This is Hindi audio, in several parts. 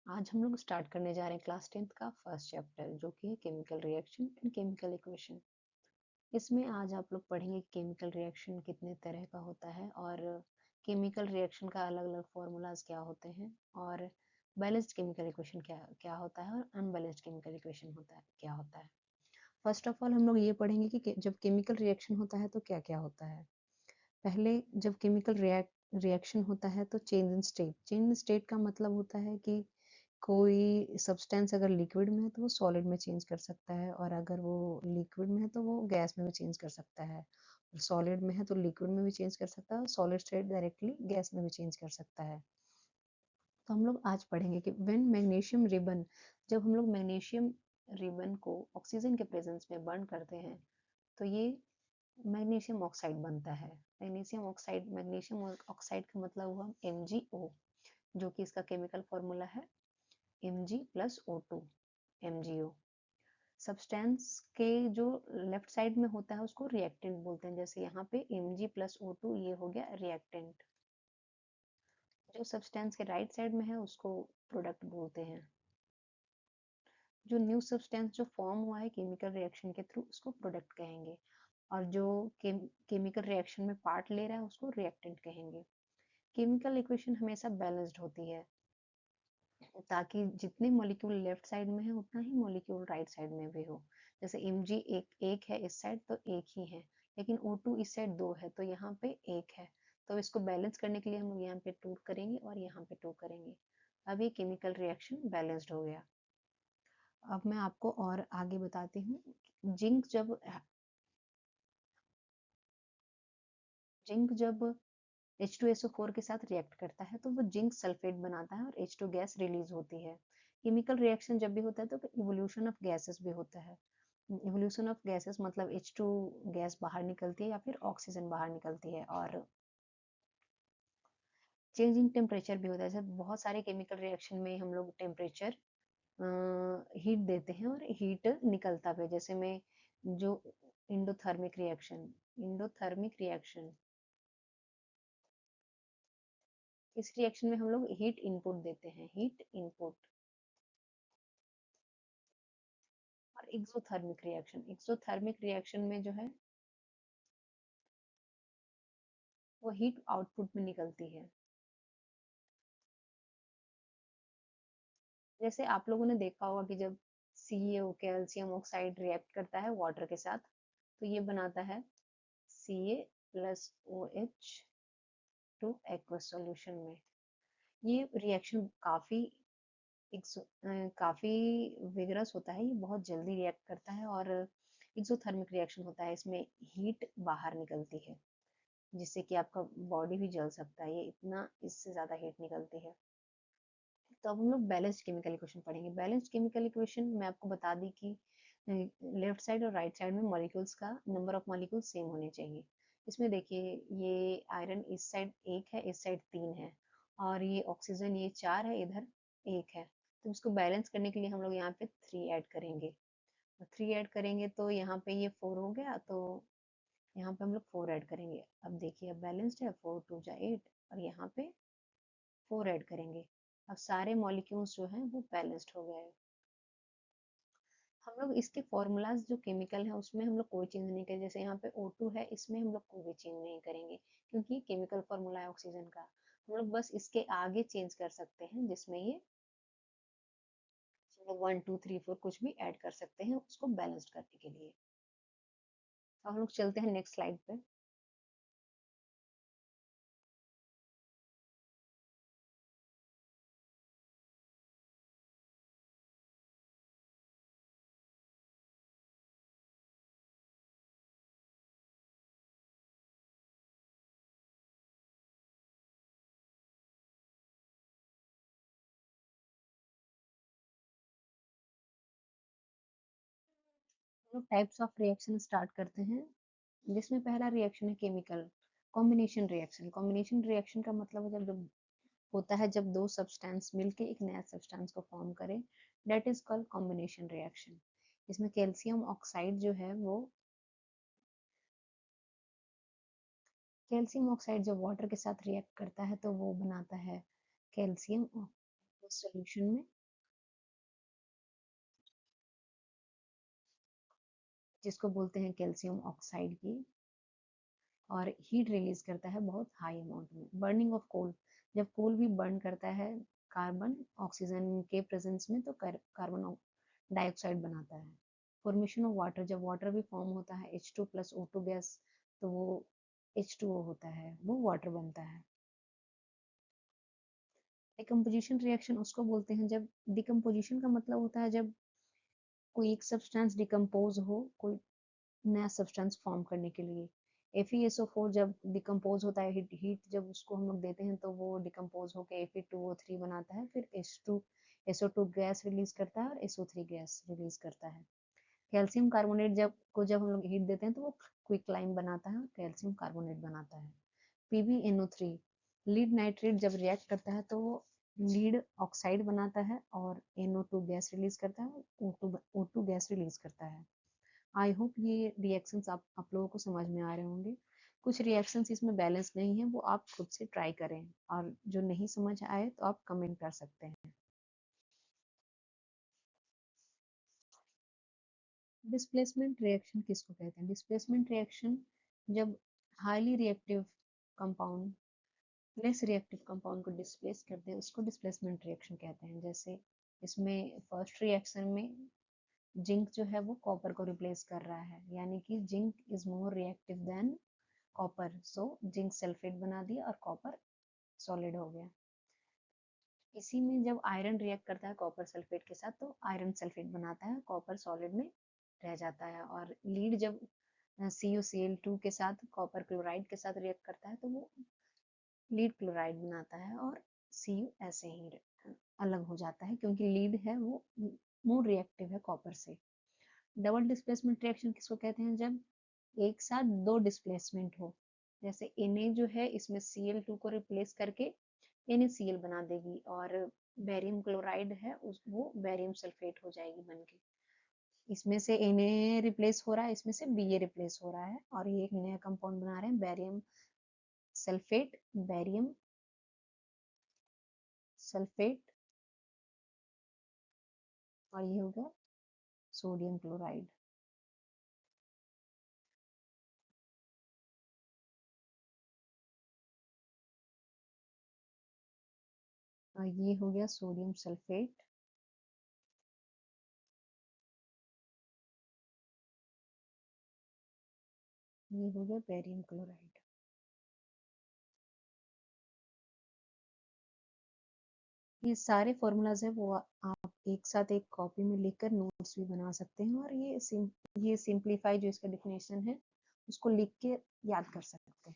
आज हम लोग स्टार्ट करने जा रहे हैं क्लास 10th का फर्स्ट चैप्टर जो कि है chemical reaction and chemical equation. इसमें आज आप लोग पढ़ेंगे केमिकल रिएक्शन कितने तरह का होता है और केमिकल रिएक्शन का अलग अलग फॉर्मूलाज क्या होते हैं और बैलेंस्ड केमिकल इक्वेशन क्या क्या होता है और अनबैलेंस्ड केमिकल इक्वेशन होता है क्या होता है। फर्स्ट ऑफ ऑल हम लोग ये पढ़ेंगे कि जब केमिकल रिएक्शन होता है तो क्या क्या होता है। पहले जब केमिकल रिएक्शन होता है तो चेंज इन स्टेट का मतलब होता है कि कोई सब्सटेंस अगर लिक्विड में है तो वो सॉलिड में चेंज कर सकता है और अगर वो लिक्विड में है तो वो गैस में भी चेंज कर सकता है। सॉलिड में है तो लिक्विड में भी चेंज कर सकता है और सॉलिड स्टेट डायरेक्टली गैस में भी चेंज कर सकता है। तो हम लोग आज पढ़ेंगे कि व्हेन मैग्नीशियम रिबन, जब हम लोग मैग्नीशियम रिबन को ऑक्सीजन के प्रेजेंस में बर्न करते हैं तो ये मैग्नीशियम ऑक्साइड बनता है। मैग्नीशियम ऑक्साइड का मतलब हुआ MgO, जो कि इसका केमिकल फॉर्मूला है Mg+O2 MgO। सब्सटेंस के जो लेफ्ट साइड में होता है उसको रिएक्टेंट बोलते हैं, जैसे यहाँ पे Mg+O2 ये हो गया रिएक्टेंट। जो सब्सटेंस के राइट साइड में है उसको प्रोडक्ट बोलते हैं। जो न्यू सब्सटेंस जो फॉर्म हुआ है केमिकल रिएक्शन के थ्रू उसको प्रोडक्ट कहेंगे और जो केमिकल रिएक्शन में पार्ट ले रहा है उसको रिएक्टेंट कहेंगे। केमिकल इक्वेशन हमेशा बैलेंस्ड होती है ताकि जितने मॉलिक्यूल लेफ्ट साइड में है उतना ही मॉलिक्यूल राइट साइड में भी हो। जैसे Mg एक है इस साइड तो एक ही है, लेकिन O2 इस साइड दो है तो यहाँ पे एक है। तो इसको बैलेंस करने के लिए हम लोग यहाँ पे 2 करेंगे और यहाँ पे 2 करेंगे। अब ये केमिकल रिएक्शन बैलेंस्ड हो गया। अब मैं आपको और आगे बताती हूँ। जिंक जब H2SO4 के साथ रिएक्ट करता है तो वो जिंक सल्फेट बनाता है और H2 गैस रिलीज होती है। केमिकल रिएक्शन जब भी होता है तो इवोल्यूशन ऑफ गैसेस भी होता है। इवोल्यूशन ऑफ गैसेस मतलब H2 गैस बाहर निकलती है या फिर ऑक्सीजन बाहर निकलती है और चेंजिंग टेम्परेचर भी होता है। जैसे बहुत सारे केमिकल रिएक्शन में हम लोग टेम्परेचर हीट देते हैं और हीट निकलता भी है। जैसे में जो इंडोथर्मिक रिएक्शन इस रिएक्शन में हम लोग हीट इनपुट देते हैं, हीट इनपुट। और एक्सोथर्मिक रिएक्शन में जो है वो हीट आउटपुट में निकलती है। जैसे आप लोगों ने देखा होगा कि जब CaO कैल्शियम ऑक्साइड रिएक्ट करता है वाटर के साथ तो ये बनाता है Ca+OH एक्वस सॉल्यूशन में। ये रिएक्शन काफी विगरस होता है, ये बहुत जल्दी रिएक्ट करता है और एक्सोथर्मिक रिएक्शन होता है, इसमें हीट बाहर निकलती है जिससे कि आपका बॉडी भी जल सकता है, ये इतना इससे ज्यादा हीट निकलती है। तो अब हम लोग बैलेंस्ड केमिकल इक्वेशन पढ़ेंगे। बैलेंस्ड केमिकल इक्वेशन में आपको बता दी कि लेफ्ट साइड और राइट साइड में मॉलिक्यूल्स का नंबर ऑफ मॉलिक्यूल सेम होने चाहिए। इसमें देखिए ये आयरन इस साइड एक है इस साइड 3 है और ये ऑक्सीजन ये 4 है इधर एक है। तो इसको बैलेंस करने के लिए हम लोग यहाँ पे 3 ऐड करेंगे। 3 ऐड करेंगे तो यहाँ पे ये 4 हो गया, तो यहाँ पे हम लोग 4 ऐड करेंगे। अब देखिए अब बैलेंस्ड है, 4 2 जा 8 और यहाँ पे 4 ऐड करेंगे। अब सारे मॉलिक्यूल्स जो हैं वो बैलेंस्ड हो गए। हम लोग इसके फॉर्मूलाज जो केमिकल है उसमें हम लोग कोई चेंज नहीं करेंगे। जैसे यहाँ पे O2 है इसमें हम लोग कोई भी चेंज नहीं करेंगे क्योंकि केमिकल फॉर्मूला है ऑक्सीजन का। हम लोग बस इसके आगे चेंज कर सकते हैं जिसमें ये हम लोग 1 2 3 4 कुछ भी ऐड कर सकते हैं उसको बैलेंस्ड करने के लिए। अब हम लोग चलते हैं नेक्स्ट स्लाइड पे। हम लोग टाइप्स ऑफ रिएक्शन स्टार्ट करते हैं जिसमें पहला रिएक्शन है chemical combination reaction. Combination reaction का मतलब है जब होता है जब दो सब्सटेंस मिलके एक नया सब्सटेंस को फॉर्म करे, that is called combination reaction. इसमें कैल्शियम ऑक्साइड जब वाटर के साथ रिएक्ट करता है तो वो बनाता है कैल्शियम सॉल्यूशन में जिसको बोलते हैं कैल्शियम ऑक्साइड की, और हीट रिलीज करता है बहुत हाई अमाउंट में। बर्निंग ऑफ कोल, जब कोल भी बर्न करता है कार्बन ऑक्सीजन के प्रेजेंस में तो कार्बन डाइऑक्साइड बनाता है। फॉर्मेशन ऑफ वाटर, जब वाटर भी फॉर्म होता है H2 प्लस O2 गैस, तो वो H2O होता है, वो वाटर बनता है। डिकम्पोजिशन रिएक्शन उसको बोलते हैं जब, डिकम्पोजिशन का मतलब होता है जब कोई एक सब्सटेंस डिकम्पोज हो कोई नया सब्सटेंस फॉर्म करने के लिए। FeSO4 जब डिकम्पोज होता है, हीट जब उसको हम लोग देते हैं तो वो डिकम्पोज होकर Fe2O3 बनाता है, फिर SO2 गैस रिलीज करता है और SO3 गैस रिलीज करता है। कैल्शियम कार्बोनेट जब हम लोग हीट देते हैं तो वो क्विकलाइम बनाता है और कैल्शियम कार्बोनेट बनाता है। PbNO3, लीड नाइट्रेट जब रिएक्ट करता है तो वो लीड ऑक्साइड बनाता है और NO2 गैस रिलीज करता है और O2 गैस रिलीज करता है। आई होप ये रिएक्शंस आप लोगों को समझ में आ रहे होंगे। कुछ रिएक्शंस इसमें बैलेंस नहीं है, वो आप खुद से ट्राई करें, और जो नहीं समझ आए तो आप कमेंट कर सकते हैं। डिस्प्लेसमेंट रिएक्शन किसको कहते हैं? डिस्प्लेसमेंट रिएक्शन जब highly reactive compound less reactive compound को डिस्प्लेस करते हैं उसको डिस्प्लेसमेंट रिएक्शन कहते हैं। जैसे इसमें फर्स्ट रिएक्शन में जिंक जो है वो कॉपर को रिप्लेस कर रहा है, यानी कि zinc is more reactive than copper, so zinc sulphate बना दिया और कॉपर सॉलिड हो गया। इसी में जब आयरन रिएक्ट करता है कॉपर सल्फेट के साथ तो आयरन सल्फेट बनाता है, कॉपर सॉलिड में रह जाता है। और लीड जब CuCl2 के साथ कॉपर क्लोराइड के साथ रिएक्ट करता है तो वो लीड क्लोराइड बनाता है, और Cu ऐसे ही अलग हो जाता है क्योंकि लीड है वो मोर रिएक्टिव है कॉपर से। डबल डिस्प्लेसमेंट रिएक्शन किसको कहते हैं? जब एक साथ दो डिस्प्लेसमेंट हो, जैसे Na जो है इसमें Cl2 को रिप्लेस करके NaCl बना देगी, और बेरियम क्लोराइड है उस वो बेरियम सल्फेट हो जाएगी बनके। इसमें से Na रिप्लेस हो रहा है, इसमें से Ba रिप्लेस हो रहा है, और ये एक नया कंपाउंड बना रहे हैं बेरियम सल्फेट, बेरियम सल्फेट, और ये हो गया सोडियम क्लोराइड। और ये हो गया सोडियम सल्फेट, ये हो गया बेरियम क्लोराइड। ये सारे फॉर्मूलाज है वो आप एक साथ एक कॉपी में लिखकर नोट्स भी बना सकते हैं, और ये सिंप्लीफाई जो इसका डेफिनेशन है उसको लिख के याद कर सकते हैं।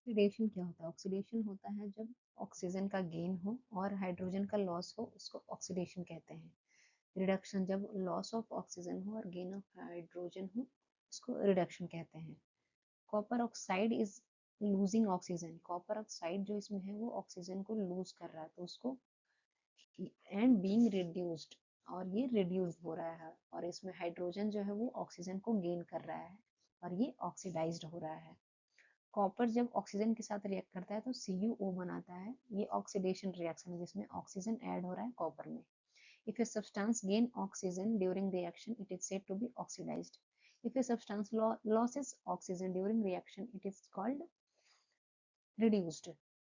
ऑक्सीडेशन क्या होता है? ऑक्सीडेशन होता है जब ऑक्सीजन का गेन हो और हाइड्रोजन का लॉस हो, उसको ऑक्सीडेशन कहते हैं। रिडक्शन, जब लॉस ऑफ ऑक्सीजन हो और गेन ऑफ हाइड्रोजन हो, उसको रिडक्शन कहते हैं। Copper oxide is losing oxygen, copper oxide जो इसमें है वो ऑक्सीजन को लूज कर रहा है तो उसको एंड बीइंग रिड्यूस्ड, और ये रिड्यूस हो रहा है, और इसमें हाइड्रोजन जो है वो ऑक्सीजन को गेन कर रहा है और ये ऑक्सीडाइज्ड हो रहा है। कॉपर जब ऑक्सीजन के साथ रिएक्ट करता है तो CuO बनाता है, ये ऑक्सीडेशन रिएक्शन है जिसमें ऑक्सीजन ऐड हो रहा है कॉपर में। If a substance gain oxygen during reaction, it is said to be oxidized. If a substance loses oxygen during reaction, it is called reduced.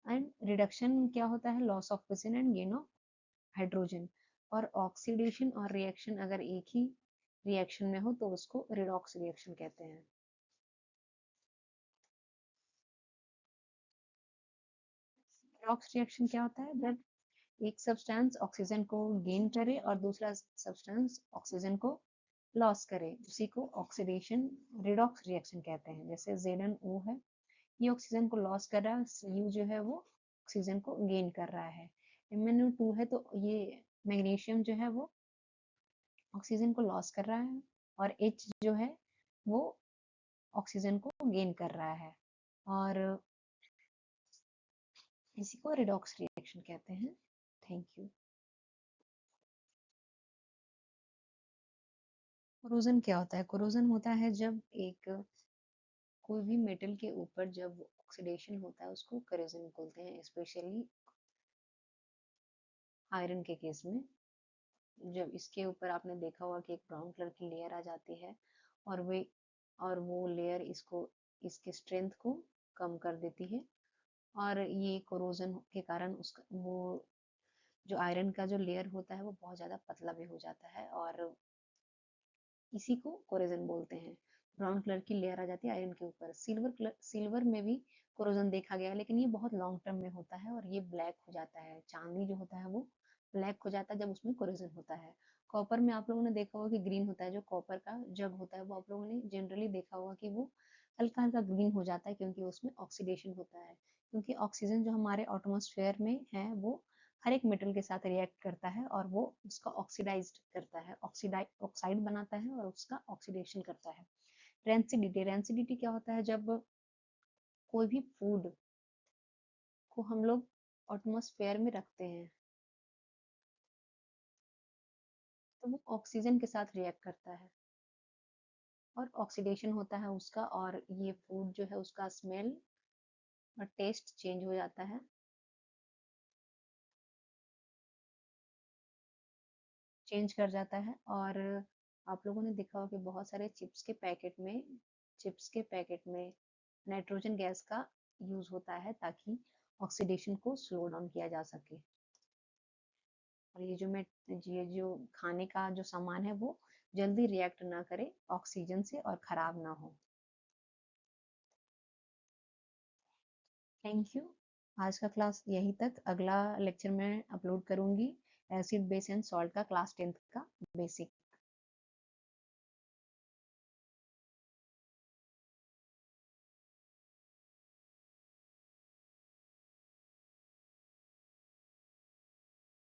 And reduction क्या होता है? Loss of oxygen and gain of hydrogen. और oxidation और reaction अगर एक ही reaction में हो तो उसको redox reaction कहते हैं। redox reaction क्या होता है? जब एक सब्सटेंस ऑक्सीजन को गेन करे और दूसरा सब्सटेंस ऑक्सीजन को लॉस करे, उसी को ऑक्सीडेशन रिडॉक्स रिएक्शन कहते हैं। जैसे ZnO है, ये ऑक्सीजन को लॉस कर रहा है, Cu जो है वो ऑक्सीजन को गेन कर रहा है। MnO2 है तो ये मैग्नीशियम जो है वो ऑक्सीजन को लॉस कर रहा है, और H जो है वो ऑक्सीजन को गेन कर रहा है, और इसी को रिडॉक्स रिएक्शन कहते हैं। Thank you. कोरोजन क्या होता है? कोरोजन होता है जब एक कोई भी मेटल के ऊपर जब ऑक्सीडेशन होता है उसको कोरोजन बोलते हैं, स्पेशली आयरन के केस में। जब इसके ऊपर आपने देखा होगा कि एक ब्राउन कलर की लेयर आ जाती है और वे और वो लेयर इसको इसके स्ट्रेंथ को कम कर देती है और ये कोरोजन के कारण उसका वो जो आयरन का जो लेयर होता है वो बहुत ज़्यादा पतला भी हो जाता है और इसी को कोरोजन बोलते हैं। ब्राउन कलर की लेयर आ जाती है आयरन के ऊपर। सिल्वर में भी कोरोजन देखा गया है लेकिन ये बहुत लॉन्ग टर्म में होता है और ये ब्लैक हो जाता है। चांदी जो होता है वो ब्लैक हो जाता है जब उसमें कोरोजन होता है। कॉपर में आप लोगों ने देखा होगा कि ग्रीन होता है। जो कॉपर का जग होता है वो आप लोगों ने जनरली देखा होगा कि वो हल्का हल्का ग्रीन हो जाता है क्योंकि उसमें ऑक्सीडेशन होता है। क्योंकि ऑक्सीजन जो हमारे एटमॉस्फेयर में है वो हर एक मेटल के साथ रिएक्ट करता है और वो उसका ऑक्सीडाइज्ड करता है, ऑक्साइड बनाता है और उसका ऑक्सीडेशन करता है। रेंसिडिटी क्या होता है? जब कोई भी फूड को हम लोग एटमॉस्फेयर में रखते हैं तो वो ऑक्सीजन के साथ रिएक्ट करता है और ऑक्सीडेशन होता है उसका और ये फूड जो है उसका स्मेल और टेस्ट चेंज हो जाता है, चेंज कर जाता है। और आप लोगों ने देखा होगा कि बहुत सारे चिप्स के पैकेट में नाइट्रोजन गैस का यूज होता है ताकि ऑक्सीडेशन को स्लो डाउन किया जा सके और ये जो खाने का जो सामान है वो जल्दी रिएक्ट ना करे ऑक्सीजन से और खराब ना हो। Thank you. आज का क्लास यहीं तक। अगला लेक्चर मैं अपलोड करूंगी एसिड बेस एंड सॉल्ट का क्लास 10th का बेसिक।